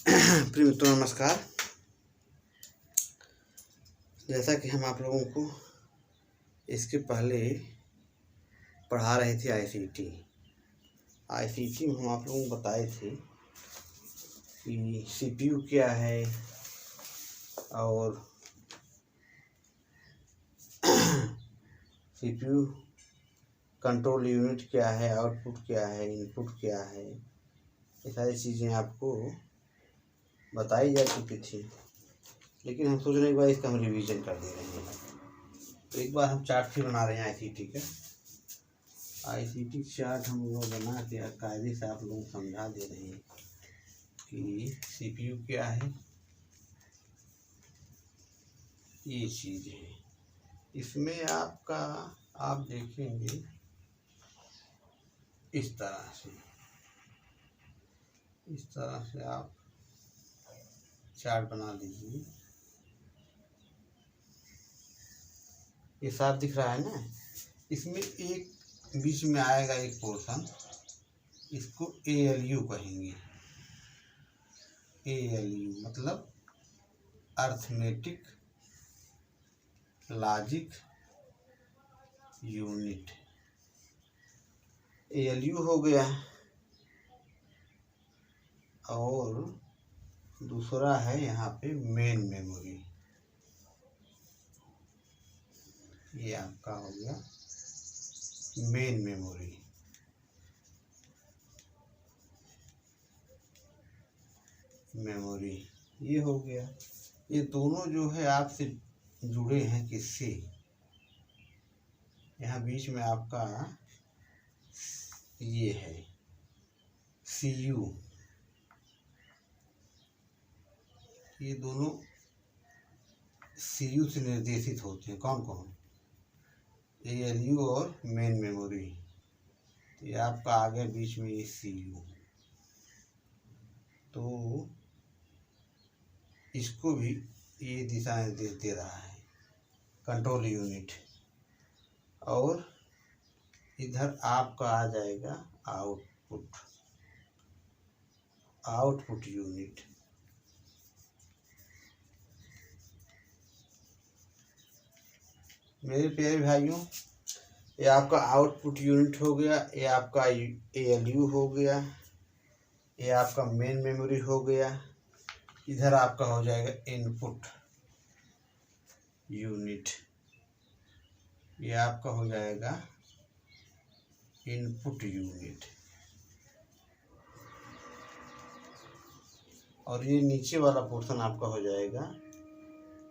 प्रिय मित्रों नमस्कार। जैसा कि हम आप लोगों को इसके पहले पढ़ा रहे थे आईसीटी में हम आप लोगों को बताए थे कि सीपीयू क्या है और सीपीयू कंट्रोल यूनिट क्या है, आउटपुट क्या है, इनपुट क्या है, ये सारी चीज़ें आपको बताई जा चुकी थी। लेकिन हम सोच रहे हैं एक बार इसका हम रिवीजन कर दे रहे हैं। तो एक बार हम चार्ट फिर बना रहे हैं आईसीटी का। आईसीटी चार्ट हम लोग बना के कायदे से आप लोग समझा दे रहे हैं कि सीपीयू क्या है, ये चीज़ है। इसमें आपका आप देखेंगे इस तरह से आप चार्ट बना लीजिए। ये साफ दिख रहा है ना। इसमें एक बीच में आएगा एक पोर्शन, इसको ALU कहेंगे। ALU मतलब अर्थमेटिक लॉजिक यूनिट, ALU हो गया। और दूसरा है यहाँ पे मेन मेमोरी, ये आपका हो गया मेन मेमोरी ये हो गया। ये दोनों जो है आपसे जुड़े हैं किससे, यहाँ बीच में आपका ये है CU, ये दोनों CU से निर्देशित होते हैं। कौन कौन? ALU और मेन मेमोरी। ये आपका आ गया बीच में ये CU, तो इसको भी ये दिशा निर्देश दे रहा है कंट्रोल यूनिट। और इधर आपका आ जाएगा आउटपुट यूनिट। मेरे प्यारे भाइयों, ये आपका आउटपुट यूनिट हो गया, ये आपका ALU हो गया, ये आपका मेन मेमोरी हो गया। इधर आपका हो जाएगा इनपुट यूनिट, ये आपका हो जाएगा इनपुट यूनिट। और ये नीचे वाला पोर्शन आपका हो जाएगा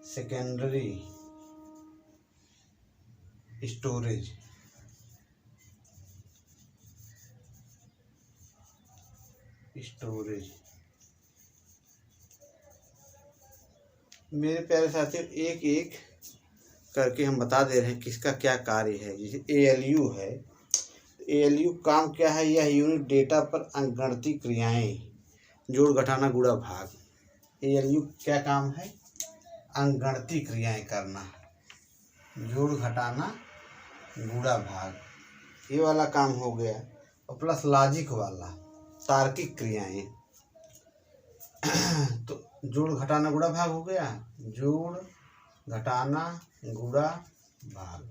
सेकेंडरी स्टोरेज। मेरे प्यारे साथियों, एक एक करके हम बता दे रहे हैं किसका क्या कार्य है। जैसे ALU है, ALU काम क्या है? यह यूनिट डेटा पर अंकगणितीय क्रियाएं जोड़ घटाना गुणा भाग। ALU क्या काम है? अंकगणितीय क्रियाएं करना, जोड़ घटाना गुणा भाग, ये वाला काम हो गया। और प्लस लॉजिक वाला तार्किक क्रियाएं, तो जोड़ घटाना गुणा भाग हो गया। जोड़ घटाना गुणा भाग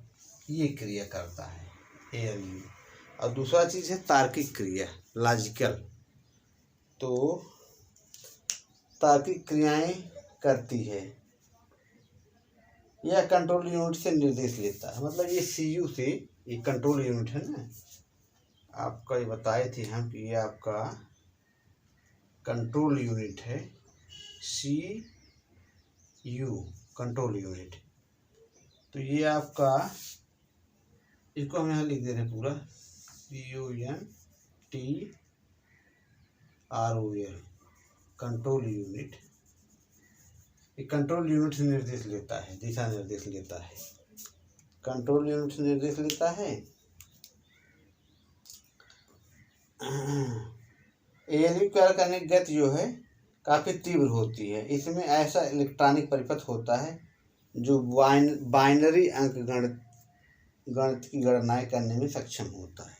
ये क्रिया करता है ALU। और दूसरा चीज़ है तार्किक क्रिया, लॉजिकल। तो तार्किक क्रियाएं करती है, यह कंट्रोल यूनिट से निर्देश लेता है। मतलब ये CU से, ये कंट्रोल यूनिट है ना, आपका ये बताए थे हम कि ये आपका कंट्रोल यूनिट है CU कंट्रोल यूनिट। तो ये आपका, इसको हम यहाँ लिख दे रहे हैं पूरा CONTROL कंट्रोल यूनिट। ये कंट्रोल यूनिट से निर्देश लेता है, दिशा निर्देश लेता है, कंट्रोल यूनिट से निर्देश लेता है। ALU कार्य करने की गति जो है काफ़ी तीव्र होती है। इसमें ऐसा इलेक्ट्रॉनिक परिपथ होता है जो बाइनरी अंक गणित की गणनाएं करने में सक्षम होता है।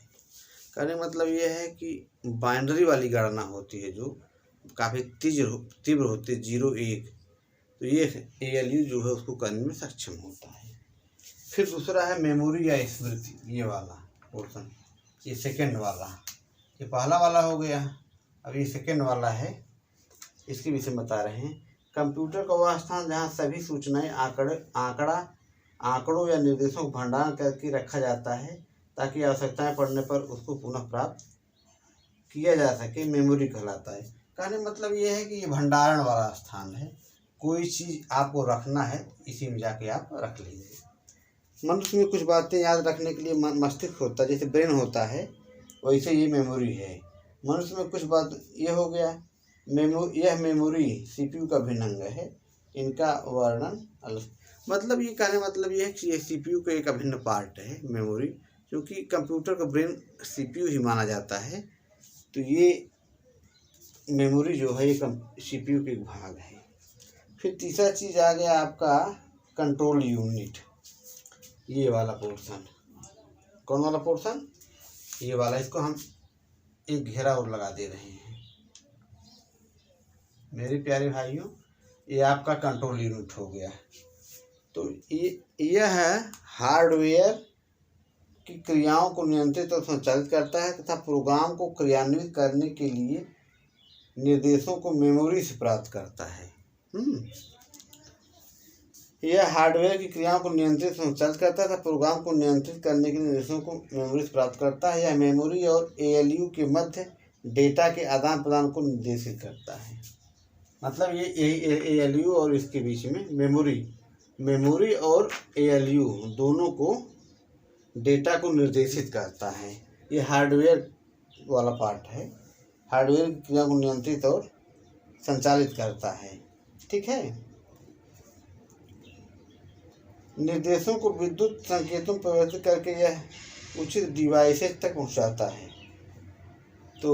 कहने मतलब ये है कि बाइनरी वाली गणना होती है, जो काफ़ी तीव्र होते 0-1, तो ये ALU जो है उसको करने में सक्षम होता है। फिर दूसरा है मेमोरी या स्मृति, ये वाला पोर्शन, ये सेकंड वाला, ये पहला वाला हो गया, अब ये सेकंड वाला है, इसके विषय में बता रहे हैं। कंप्यूटर का वह स्थान जहाँ सभी सूचनाएं आंकड़ों या निर्देशों को भंडारण करके रखा जाता है ताकि आवश्यकताएं पड़ने पर उसको पुनः प्राप्त किया जा सके, मेमोरी कहलाता है। कहने मतलब ये है कि ये भंडारण वाला स्थान है, कोई चीज़ आपको रखना है इसी में जाके आप रख लीजिए। मनुष्य में कुछ बातें याद रखने के लिए मस्तिष्क होता है, जैसे ब्रेन होता है, वैसे ये मेमोरी है। मनुष्य में कुछ बात ये हो गया, यह मेमोरी CPU का भिन्न अंग है, इनका वर्णन अलग। मतलब ये कहने मतलब ये है कि ये CPU का एक अभिन्न पार्ट है मेमोरी, क्योंकि कंप्यूटर का ब्रेन CPU ही माना जाता है, तो ये मेमोरी जो है ये CPU का एक भाग है। फिर तीसरा चीज़ आ गया आपका कंट्रोल यूनिट, ये वाला पोर्शन। कौन वाला पोर्शन? ये वाला। इसको हम एक घेरा और लगा दे रहे हैं। मेरे प्यारे भाइयों, ये आपका कंट्रोल यूनिट हो गया। तो यह हार्डवेयर की क्रियाओं को नियंत्रित और संचालित करता है तथा प्रोग्राम को क्रियान्वित करने के लिए निर्देशों को मेमोरी से प्राप्त करता है। यह हार्डवेयर की क्रियाओं को नियंत्रित संचालित करता है तथा प्रोग्राम को नियंत्रित करने के निर्देशों को मेमोरी से प्राप्त करता है। यह मेमोरी और ALU के मध्य डेटा के आदान प्रदान को निर्देशित करता है। मतलब ये ALU और इसके बीच में मेमोरी और ALU दोनों को डेटा को निर्देशित करता है। ये हार्डवेयर वाला पार्ट है, हार्डवेयर की क्रिया को नियंत्रित और संचालित करता है। ठीक है। निर्देशों को विद्युत संकेतों में परिवर्तित करके यह उचित डिवाइसेज तक पहुंचाता है। तो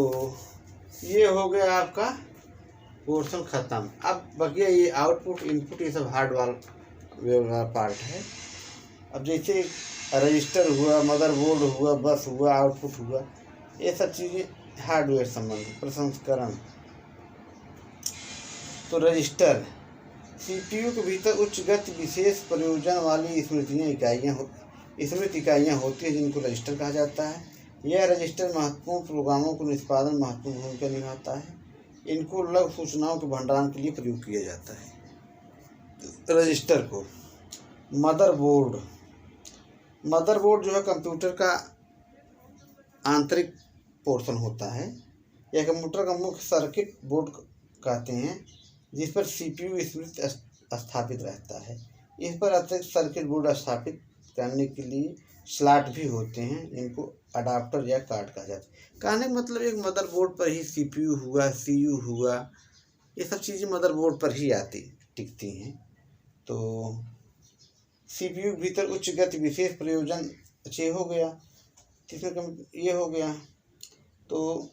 ये हो गया आपका पोर्शन ख़त्म। अब बकिया ये आउटपुट इनपुट ये सब हार्डवेयर पार्ट है। अब जैसे रजिस्टर हुआ, मदरबोर्ड हुआ, बस हुआ, आउटपुट हुआ, ये सब चीज़ें हार्डवेयर संबंधी प्रसंस्करण। तो रजिस्टर CPU के भीतर उच्च गति विशेष प्रयोजन वाली स्मृत इकाइयाँ होती हैं जिनको रजिस्टर कहा जाता है। यह रजिस्टर महत्वपूर्ण प्रोग्रामों को निष्पादन महत्वपूर्ण भूमिका निभाता है। इनको लघु सूचनाओं के भंडारण के लिए प्रयोग किया जाता है। रजिस्टर को मदरबोर्ड जो है कंप्यूटर का आंतरिक पोर्शन होता है। यह कंप्यूटर का मुख्य सर्किट बोर्ड कहते हैं जिस पर CPU स्मृति स्थापित रहता है। इस पर अतिरिक्त सर्किट बोर्ड स्थापित करने के लिए स्लॉट भी होते हैं जिनको अडाप्टर या कार्ड कहा जाता है। कहने का मतलब एक मदरबोर्ड पर ही CPU हुआ, CU हुआ, ये सब चीज़ें मदरबोर्ड पर ही टिकती हैं। तो CPU के भीतर उच्च गति विशेष प्रयोजन अच्छे हो गया, इसमें ये हो गया, तो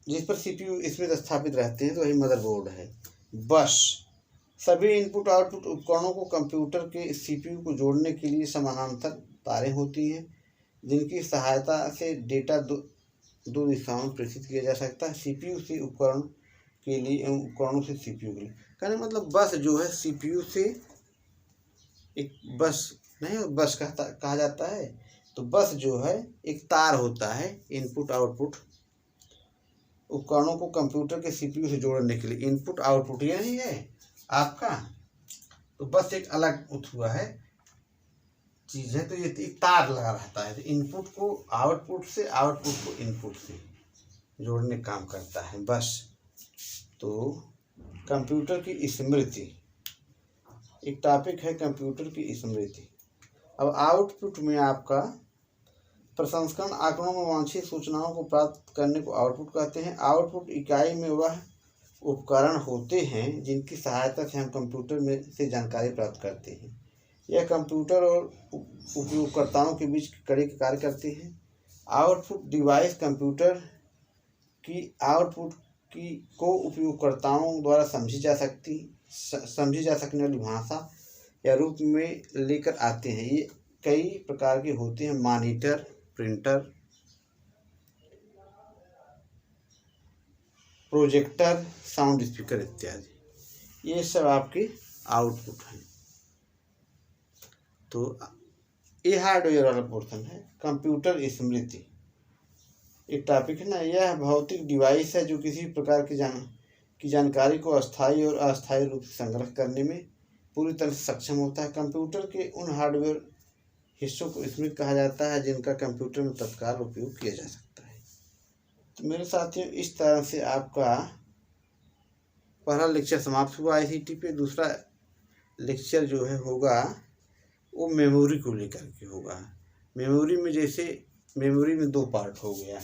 जिस पर CPU स्मृति स्थापित रहते हैं तो वही मदरबोर्ड है। बस सभी इनपुट आउटपुट उपकरणों को कंप्यूटर के CPU को जोड़ने के लिए समानांतर तारें होती हैं जिनकी सहायता से डेटा दो दिशाओं में प्रेषित किया जा सकता है, CPU से उपकरण के लिए एवं उपकरणों से CPU के लिए। कहने मतलब बस जो है CPU से एक बस नहीं, बस कहा जाता है। तो बस जो है एक तार होता है इनपुट आउटपुट उपकरणों को कंप्यूटर के CPU से जोड़ने के लिए। इनपुट आउटपुट ये नहीं है आपका, तो बस एक अलग हुआ है चीज़ है। तो ये एक तार लगा रहता है, तो इनपुट को आउटपुट से, आउटपुट को इनपुट से जोड़ने काम करता है बस। तो कंप्यूटर की स्मृति एक टॉपिक है, कंप्यूटर की स्मृति। अब आउटपुट में आपका प्रसंस्करण आंकड़ों में वांछित सूचनाओं को प्राप्त करने को आउटपुट कहते हैं। आउटपुट इकाई में वह उपकरण होते हैं जिनकी सहायता से हम कंप्यूटर में से जानकारी प्राप्त करते हैं। यह कंप्यूटर और उपयोगकर्ताओं के बीच कड़ी का कार्य करते हैं। आउटपुट डिवाइस कंप्यूटर की आउटपुट को उपयोगकर्ताओं द्वारा समझी जा सकने वाली भाषा या रूप में लेकर आते हैं। ये कई प्रकार के होते हैं, monitor, printer, projector, sound speaker इत्यादि, ये सब आपके आउटपुट हैं। तो ये हार्डवेयर वाला पोर्शन है। कंप्यूटर स्मृति एक टॉपिक है ना, यह भौतिक डिवाइस है जो किसी प्रकार की जानकारी को अस्थायी और अस्थायी रूप से संग्रह करने में पूरी तरह से सक्षम होता है। कंप्यूटर के उन हार्डवेयर हिस्सों को स्मृति कहा जाता है जिनका कंप्यूटर में तत्काल उपयोग किया जा सकता है। तो मेरे साथियों, इस तरह से आपका पहला लेक्चर समाप्त हुआ ICT पे। दूसरा लेक्चर जो है होगा वो मेमोरी को लेकर के होगा। मेमोरी में जैसे मेमोरी में 2 पार्ट हो गया।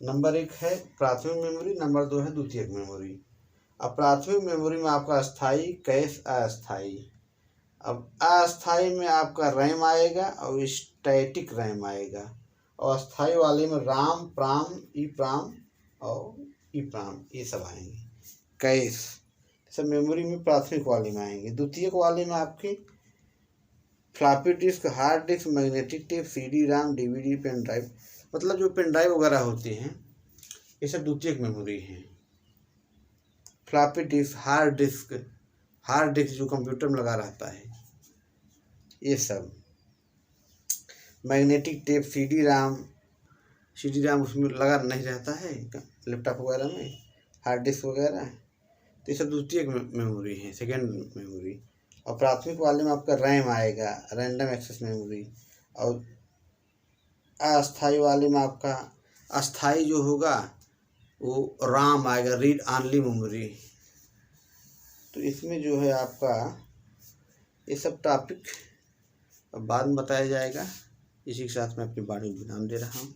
नंबर 1 है प्राथमिक मेमोरी, नंबर 2 है द्वितीयक मेमोरी। अब प्राथमिक मेमोरी में आपका अस्थाई, कैश, अस्थाई। अब अस्थाई में आपका रैम आएगा और स्टैटिक रैम आएगा, और अस्थाई वाले में राम, प्राम, ईप्राम और ईप्राम ये सब आएंगे। कैश सब मेमोरी में प्राथमिक वाले में आएंगे। द्वितीयक वाले में आपके floppy disk, hard disk, magnetic tape, CD RAM, DVD, pen drive, मतलब जो पेन ड्राइव वगैरह होती हैं ये सब द्वितीयक मेमोरी हैं। फ्लॉपी डिस्क, हार्ड डिस्क जो कंप्यूटर में लगा रहता है ये सब। मैग्नेटिक टेप, CD RAM उसमें लगा नहीं रहता है लैपटॉप वगैरह में, हार्ड डिस्क वगैरह, तो ये सब द्वितीयक मेमोरी है, सेकेंड मेमोरी। और प्राथमिक वाले में आपका रैम आएगा, रैंडम एक्सेस मेमोरी। और अस्थाई वाले में आपका अस्थाई जो होगा वो राम आएगा, रीड ऑनली मेमोरी। तो इसमें जो है आपका ये सब टॉपिक अब बाद में बताया जाएगा। इसी के साथ मैं अपनी वाणी को विराम दे रहा हूँ।